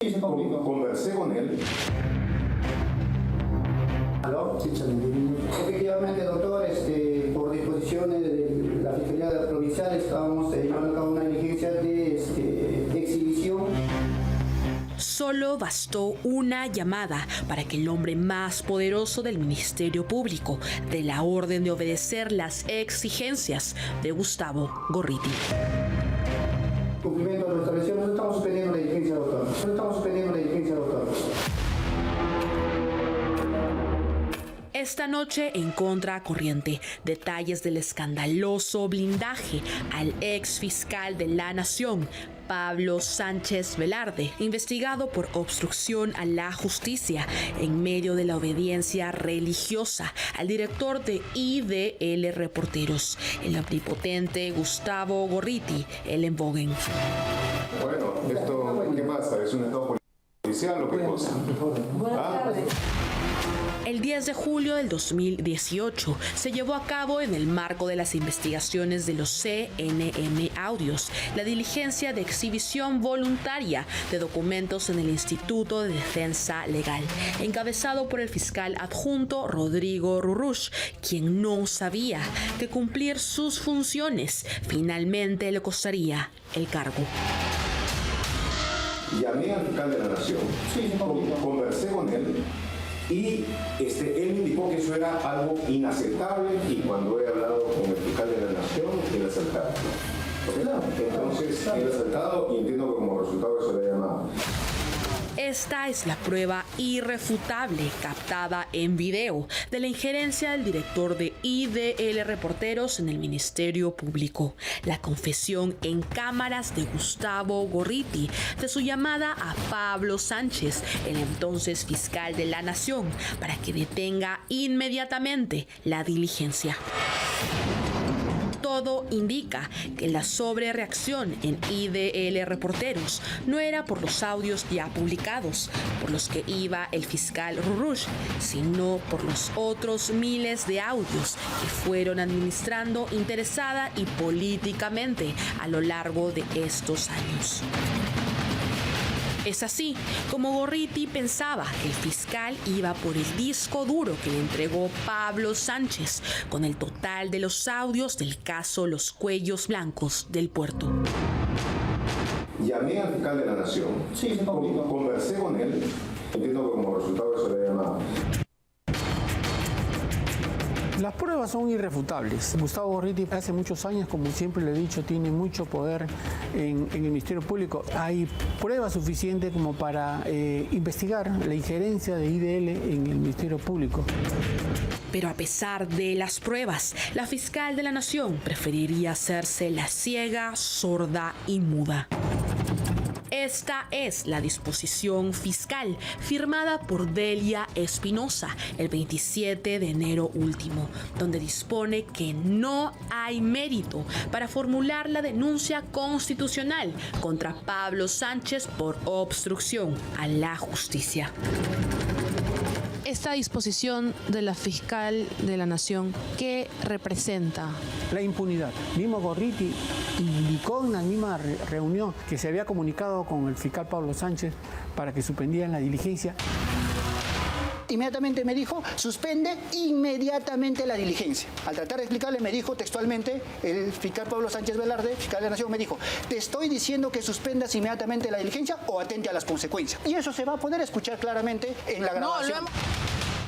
Conversé con él. ¿Aló? Sí, efectivamente, doctor, por disposiciones de la Fiscalía Provincial estábamos llevando a cabo una diligencia de exhibición. Solo bastó una llamada para que el hombre más poderoso del Ministerio Público dé la orden de obedecer las exigencias de Gustavo Gorriti. Cumplimiento de lo establecido, no estamos suspendiendo la diligencia, doctor. Esta noche en Contracorriente, detalles del escandaloso blindaje al ex fiscal de la Nación, Pablo Sánchez Velarde, investigado por obstrucción a la justicia en medio de la obediencia religiosa al director de IDL Reporteros, el omnipotente Gustavo Gorriti, el Envogen. Bueno, esto, ¿qué pasa? ¿Es un estado policial o qué cosa? Buenas tardes. El 10 de julio del 2018 se llevó a cabo en el marco de las investigaciones de los CNM Audios la diligencia de exhibición voluntaria de documentos en el Instituto de Defensa Legal, encabezado por el fiscal adjunto Rodrigo Rurush, quien no sabía que cumplir sus funciones finalmente le costaría el cargo. Llamé al fiscal de la Nación, conversé con él. Y él me indicó que eso era algo inaceptable y cuando he hablado con el fiscal de la Nación, él ha aceptado. Entonces, él ha aceptado y entiendo que como resultado de eso le ha llamado. Esta es la prueba irrefutable captada en video de la injerencia del director de IDL Reporteros en el Ministerio Público. La confesión en cámaras de Gustavo Gorriti de su llamada a Pablo Sánchez, el entonces fiscal de la Nación, para que detenga inmediatamente la diligencia. Todo indica que la sobrereacción en IDL Reporteros no era por los audios ya publicados, por los que iba el fiscal Rurush, sino por los otros miles de audios que fueron administrando interesada y políticamente a lo largo de estos años. Es así como Gorriti pensaba que el fiscal iba por el disco duro que le entregó Pablo Sánchez con el total de los audios del caso Los Cuellos Blancos del Puerto. Llamé al fiscal de la Nación, conversé con él, entiendo que como resultado de eso le ha llamado. Las pruebas son irrefutables. Gustavo Gorriti hace muchos años, como siempre le he dicho, tiene mucho poder en el Ministerio Público. Hay pruebas suficientes como para investigar la injerencia de IDL en el Ministerio Público. Pero a pesar de las pruebas, la fiscal de la Nación preferiría hacerse la ciega, sorda y muda. Esta es la disposición fiscal firmada por Delia Espinosa el 27 de enero último, donde dispone que no hay mérito para formular la denuncia constitucional contra Pablo Sánchez por obstrucción a la justicia. Esta disposición de la fiscal de la Nación, ¿qué representa? La impunidad. Mismo Gorriti indicó en la misma reunión que se había comunicado con el fiscal Pablo Sánchez para que suspendieran la diligencia. Inmediatamente me dijo, suspende inmediatamente la diligencia. Al tratar de explicarle, me dijo textualmente, el fiscal Pablo Sánchez Velarde, fiscal de la Nación, me dijo, te estoy diciendo que suspendas inmediatamente la diligencia o atente a las consecuencias. Y eso se va a poder escuchar claramente en la grabación.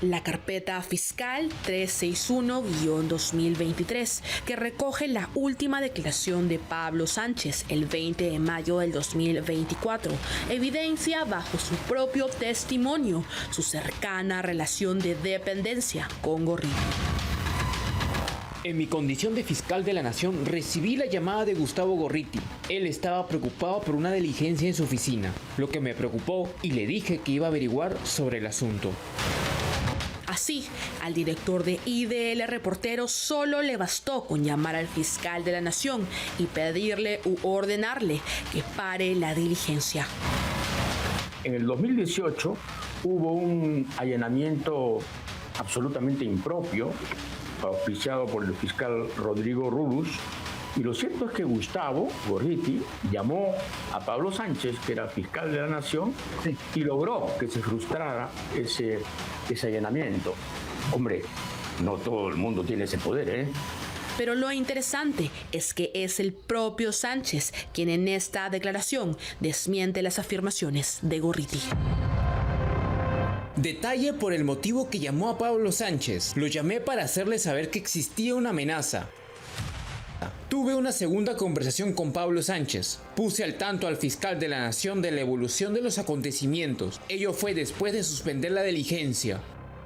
La carpeta fiscal 361-2023, que recoge la última declaración de Pablo Sánchez el 20 de mayo del 2024, evidencia bajo su propio testimonio su cercana relación de dependencia con Gorriti. En mi condición de fiscal de la Nación recibí la llamada de Gustavo Gorriti. Él estaba preocupado por una diligencia en su oficina, lo que me preocupó y le dije que iba a averiguar sobre el asunto. Así, al director de IDL Reporteros solo le bastó con llamar al fiscal de la Nación y pedirle u ordenarle que pare la diligencia. En el 2018 hubo un allanamiento absolutamente impropio, auspiciado por el fiscal Rodrigo Rurush, Y lo cierto es que Gustavo Gorriti llamó a Pablo Sánchez, que era fiscal de la Nación, y logró que se frustrara ese allanamiento. Hombre, no todo el mundo tiene ese poder, ¿eh? Pero lo interesante es que es el propio Sánchez quien en esta declaración desmiente las afirmaciones de Gorriti. Detalle por el motivo que llamó a Pablo Sánchez. Lo llamé para hacerle saber que existía una amenaza. Tuve una segunda conversación con Pablo Sánchez. Puse al tanto al fiscal de la Nación de la evolución de los acontecimientos. Ello fue después de suspender la diligencia.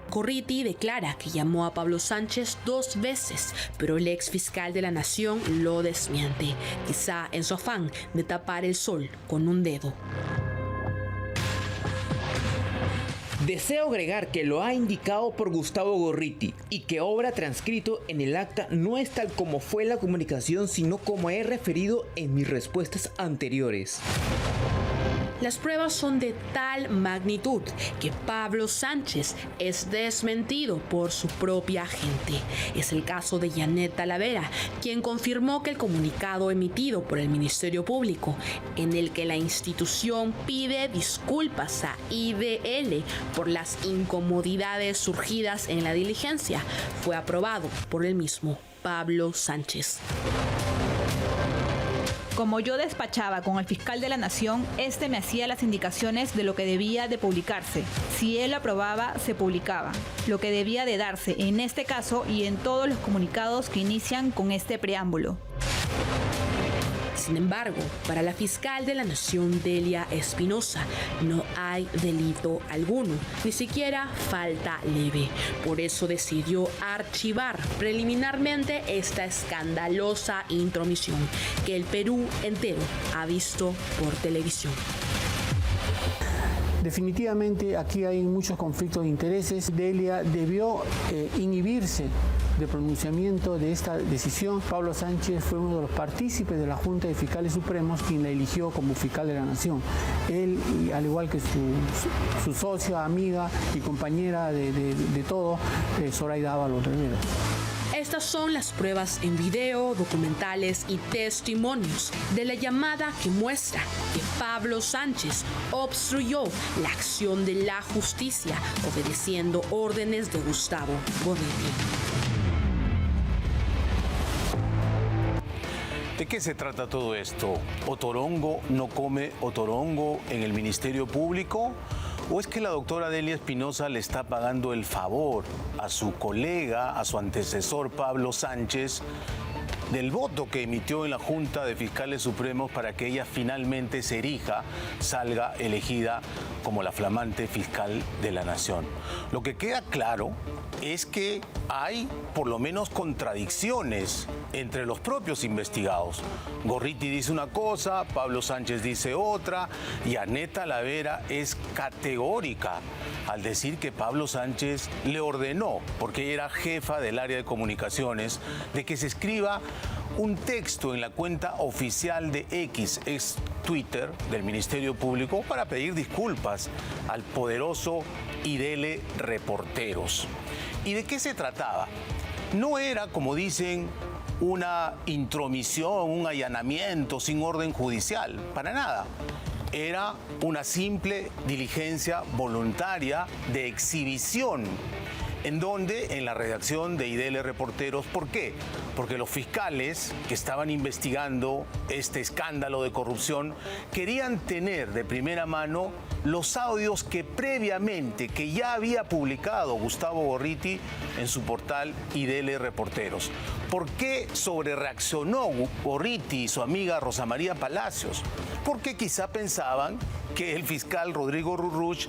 Gorriti declara que llamó a Pablo Sánchez 2 veces, pero el ex fiscal de la Nación lo desmiente, quizá en su afán de tapar el sol con un dedo. Deseo agregar que lo ha indicado por Gustavo Gorriti y que obra transcrito en el acta no es tal como fue la comunicación, sino como he referido en mis respuestas anteriores. Las pruebas son de tal magnitud que Pablo Sánchez es desmentido por su propia gente. Es el caso de Janet Talavera, quien confirmó que el comunicado emitido por el Ministerio Público, en el que la institución pide disculpas a IDL por las incomodidades surgidas en la diligencia, fue aprobado por el mismo Pablo Sánchez. Como yo despachaba con el fiscal de la Nación, este me hacía las indicaciones de lo que debía de publicarse. Si él aprobaba, se publicaba. Lo que debía de darse en este caso y en todos los comunicados que inician con este preámbulo. Sin embargo, para la fiscal de la Nación, Delia Espinosa, no hay delito alguno, ni siquiera falta leve. Por eso decidió archivar preliminarmente esta escandalosa intromisión que el Perú entero ha visto por televisión. Definitivamente aquí hay muchos conflictos de intereses. Delia debió inhibirse de pronunciamiento de esta decisión. Pablo Sánchez fue uno de los partícipes de la Junta de Fiscales Supremos quien la eligió como fiscal de la Nación. Él, al igual que su socia, amiga y compañera de todo, Zoraida Ábalos Rivera. Estas son las pruebas en video, documentales y testimonios de la llamada que muestra que Pablo Sánchez obstruyó la acción de la justicia obedeciendo órdenes de Gustavo Gorriti. ¿De qué se trata todo esto? ¿Otorongo no come otorongo en el Ministerio Público? ¿O es que la doctora Delia Espinosa le está pagando el favor a su colega, a su antecesor Pablo Sánchez, del voto que emitió en la Junta de Fiscales Supremos para que ella finalmente se erija, salga elegida como la flamante fiscal de la Nación? Lo que queda claro es que hay por lo menos contradicciones entre los propios investigados. Gorriti dice una cosa, Pablo Sánchez dice otra, y Janet Talavera es categórica al decir que Pablo Sánchez le ordenó, porque ella era jefa del área de comunicaciones, de que se escriba un texto en la cuenta oficial de X, ex Twitter del Ministerio Público, para pedir disculpas al poderoso IDL Reporteros. ¿Y de qué se trataba? No era, como dicen, una intromisión, un allanamiento sin orden judicial, para nada. Era una simple diligencia voluntaria de exhibición, en donde en la redacción de IDL Reporteros, ¿por qué? Porque los fiscales que estaban investigando este escándalo de corrupción querían tener de primera mano los audios que previamente, que ya había publicado Gustavo Gorriti en su portal IDL Reporteros. ¿Por qué sobrereaccionó Gorriti y su amiga Rosa María Palacios? Porque quizá pensaban que el fiscal Rodrigo Rurruch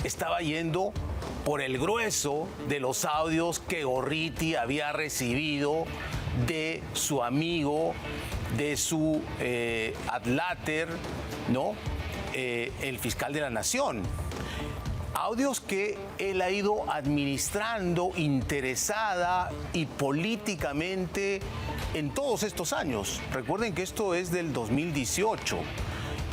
estaba yendo por el grueso de los audios que Gorriti había recibido de su amigo, de su adláter, ¿no? El fiscal de la Nación. Audios que él ha ido administrando interesada y políticamente en todos estos años. Recuerden que esto es del 2018.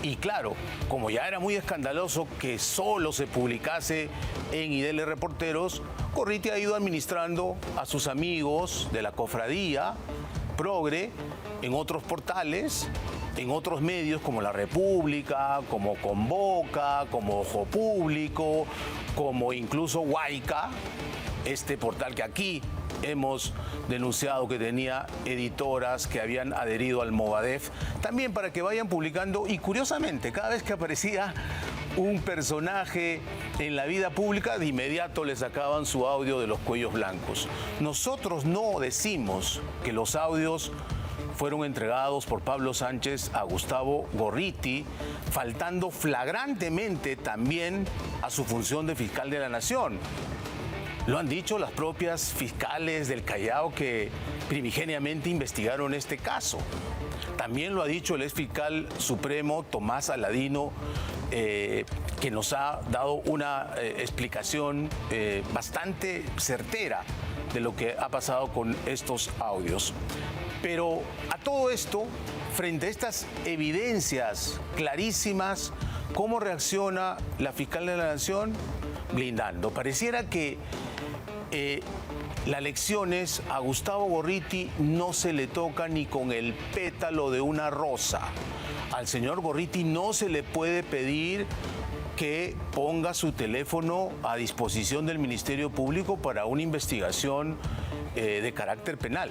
Y claro, como ya era muy escandaloso que solo se publicase en IDL Reporteros, Gorriti ha ido administrando a sus amigos de la cofradía progre en otros portales, en otros medios como La República, como Convoca, como Ojo Público, como incluso Huayca, este portal que aquí hemos denunciado que tenía editoras que habían adherido al Movadef, también para que vayan publicando. Y curiosamente, cada vez que aparecía un personaje en la vida pública, de inmediato le sacaban su audio de los cuellos blancos. Nosotros no decimos que los audios fueron entregados por Pablo Sánchez a Gustavo Gorriti, faltando flagrantemente también a su función de fiscal de la Nación. Lo han dicho las propias fiscales del Callao que primigeniamente investigaron este caso. También lo ha dicho el exfiscal supremo Tomás Aladino, que nos ha dado una explicación bastante certera de lo que ha pasado con estos audios. Pero a todo esto, frente a estas evidencias clarísimas, ¿cómo reacciona la fiscal de la Nación? Blindando. Pareciera que las lecciones a Gustavo Gorriti no se le toca ni con el pétalo de una rosa. Al señor Gorriti no se le puede pedir que ponga su teléfono a disposición del Ministerio Público para una investigación de carácter penal.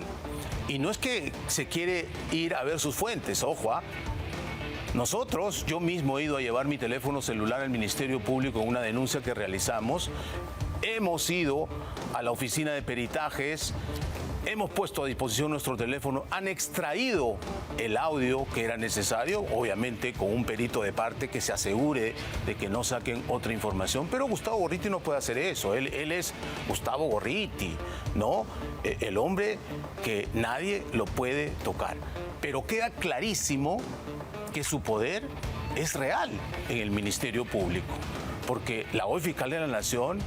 Y no es que se quiere ir a ver sus fuentes, ojo, nosotros, yo mismo he ido a llevar mi teléfono celular al Ministerio Público en una denuncia que realizamos. Hemos ido a la oficina de peritajes, hemos puesto a disposición nuestro teléfono, han extraído el audio que era necesario, obviamente con un perito de parte que se asegure de que no saquen otra información. Pero Gustavo Gorriti no puede hacer eso, él es Gustavo Gorriti, ¿no? El hombre que nadie lo puede tocar. Pero queda clarísimo que su poder es real en el Ministerio Público, porque la hoy fiscal de la Nación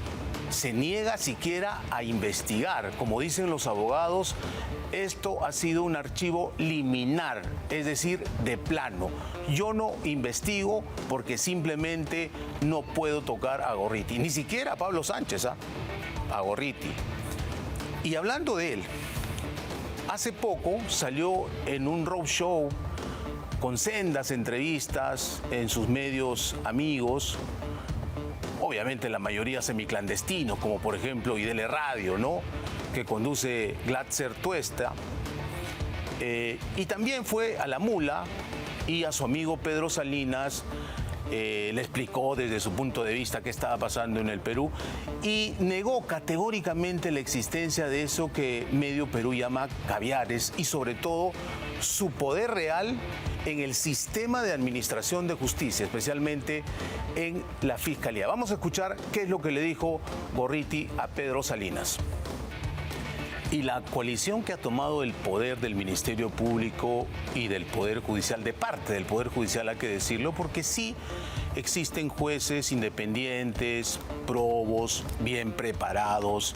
se niega siquiera a investigar. Como dicen los abogados, esto ha sido un archivo liminar, es decir, de plano. Yo no investigo porque simplemente no puedo tocar a Gorriti, ni siquiera a Pablo Sánchez, a Gorriti. Y hablando de él, hace poco salió en un roadshow con sendas entrevistas en sus medios amigos, obviamente la mayoría semiclandestinos, como por ejemplo IDL Radio, ¿no?, que conduce Glatzer Tuesta, y también fue a La Mula y a su amigo Pedro Salinas, le explicó desde su punto de vista qué estaba pasando en el Perú y negó categóricamente la existencia de eso que Medio Perú llama caviares y sobre todo su poder real en el sistema de administración de justicia, especialmente en la Fiscalía. Vamos a escuchar qué es lo que le dijo Gorriti a Pedro Salinas. Y la coalición que ha tomado el poder del Ministerio Público y del Poder Judicial, de parte del Poder Judicial hay que decirlo, porque sí existen jueces independientes, probos, bien preparados,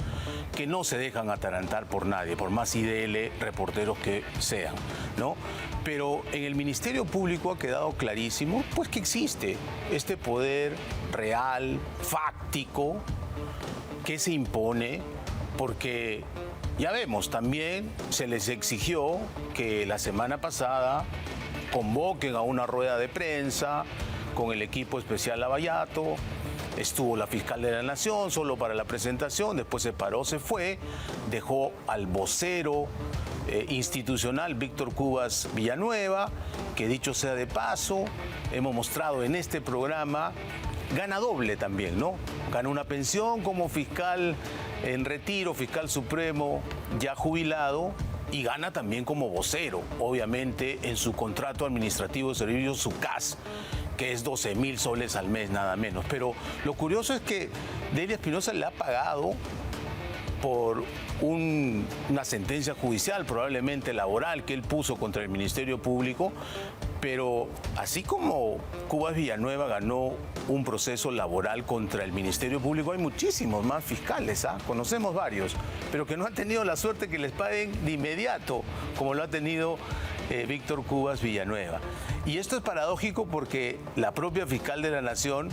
que no se dejan atarantar por nadie, por más IDL reporteros que sean, ¿no? Pero en el Ministerio Público ha quedado clarísimo, pues, que existe este poder real, fáctico, que se impone, porque ya vemos, también se les exigió que la semana pasada convoquen a una rueda de prensa con el equipo especial Lavallato. Estuvo la fiscal de la Nación solo para la presentación, después se paró, se fue, dejó al vocero institucional Víctor Cubas Villanueva, que dicho sea de paso, hemos mostrado en este programa, gana doble también, ¿no? Gana una pensión como fiscal en retiro, fiscal supremo ya jubilado, y gana también como vocero, obviamente en su contrato administrativo de servicios, su CAS, que es 12,000 soles al mes, nada menos. Pero lo curioso es que Delia Espinosa le ha pagado por una sentencia judicial, probablemente laboral, que él puso contra el Ministerio Público, pero así como Cubas Villanueva ganó un proceso laboral contra el Ministerio Público, hay muchísimos más fiscales, conocemos varios, pero que no han tenido la suerte que les paguen de inmediato, como lo ha tenido Víctor Cubas Villanueva. Y esto es paradójico porque la propia fiscal de la Nación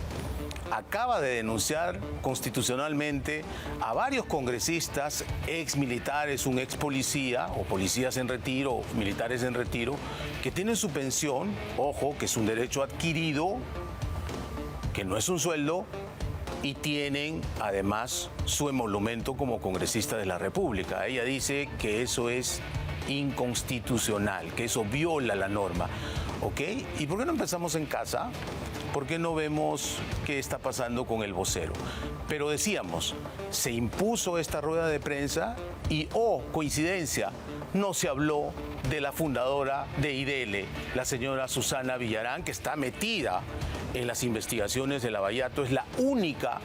acaba de denunciar constitucionalmente a varios congresistas, ex militares, un ex policía o policías en retiro, o militares en retiro, que tienen su pensión, ojo, que es un derecho adquirido, que no es un sueldo, y tienen además su emolumento como congresista de la República. Ella dice que eso es inconstitucional, que eso viola la norma. ¿Ok? ¿Y por qué no empezamos en casa? ¿Por qué no vemos qué está pasando con el vocero? Pero decíamos, se impuso esta rueda de prensa y, oh, coincidencia, no se habló de la fundadora de IDL, la señora Susana Villarán, que está metida en las investigaciones de Lavallato. Es la única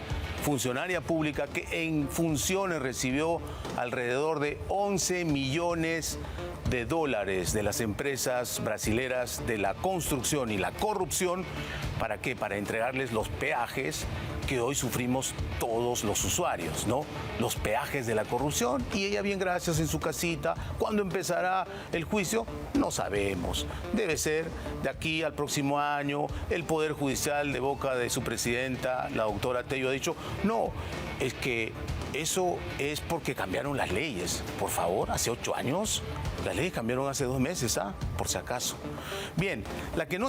funcionaria pública que en funciones recibió alrededor de 11 millones de dólares de las empresas brasileras de la construcción y la corrupción. ¿Para qué? Para entregarles los peajes que hoy sufrimos todos los usuarios, ¿no? Los peajes de la corrupción, y ella bien gracias en su casita. ¿Cuándo empezará el juicio? No sabemos. Debe ser de aquí al próximo año. El Poder Judicial, de boca de su presidenta, la doctora Tello, ha dicho, no, es que eso es porque cambiaron las leyes. Por favor, hace 8 años. Las leyes cambiaron hace 2 meses, por si acaso. Bien, la que no se